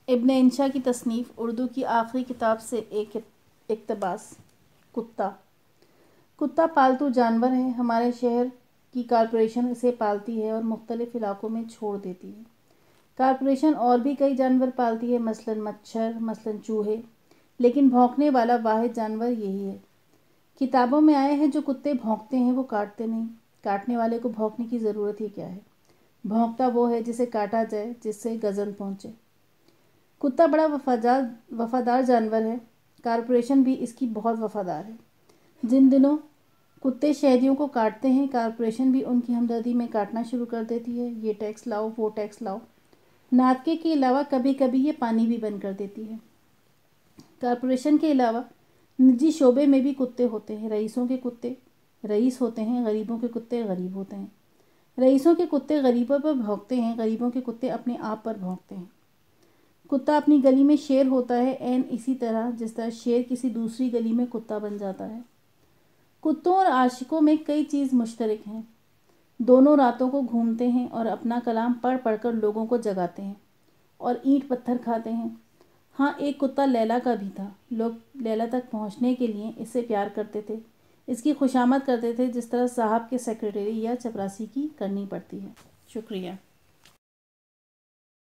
ابن انشا کی تصنیف اردو کی آخری کتاب سے ایک اقتباس۔ کتا پالتو جانور ہے۔ ہمارے شہر کی کارپوریشن اسے پالتی ہے اور مختلف علاقوں میں چھوڑ دیتی ہے۔ کارپوریشن اور بھی کئی جانور پالتی ہے، مثلاً مچھر، مثلاً چوہے، لیکن بھونکنے والا واحد جانور یہی ہے۔ کتابوں میں آیا ہے جو کتے بھونکتے ہیں وہ کاٹتے نہیں۔ کاٹنے والے کو بھونکنے کی ضرورت ہی کیا ہے؟ بھونکتا وہ ہے جسے کاٹا جائے، جس سے غضب پہنچے۔ کتا بڑا وفادار جانور ہے۔ کارپوریشن بھی اس کی بہت وفادار ہے۔ جن دنوں کتے شہریوں کو کاٹتے ہیں، کارپوریشن بھی ان کی ہمدردی میں کاٹنا شروع کر دیتی ہے۔ یہ ٹیکس لاؤ، وہ ٹیکس لاؤ۔ ناطقے کے علاوہ کبھی کبھی یہ پانی بھی بند کر دیتی ہے۔ کارپوریشن کے علاوہ نجی شعبے میں بھی کتے ہوتے ہیں۔ رئیسوں کے کتے رئیس ہوتے ہیں، غریبوں کے کتے غریب ہوتے ہیں۔ رئیسوں کے کتے غریبوں پر بھونکتے ہیں، غریبوں کے کتے اپنے آپ پر بھونکتے ہیں۔ کتا اپنی گلی میں شیر ہوتا ہے، عین اسی طرح جس طرح شیر کسی دوسری گلی میں کتا بن جاتا ہے۔ کتوں اور عاشقوں میں کئی چیز مشترک ہیں۔ دونوں راتوں کو گھومتے ہیں اور اپنا کلام پڑھ پڑھ کر لوگوں کو جگاتے ہیں اور اینٹ پتھر کھاتے ہیں۔ ہاں، ایک کتا لیلا کا بھی تھا۔ لوگ لیلا تک پہنچنے کے لیے اس سے پیار کرتے تھے، اس کی خوشامد کرتے تھے، جس طرح صاحب کے سیکرٹری یا چپراسی کی کرنی پڑتی ہے۔ شکریہ۔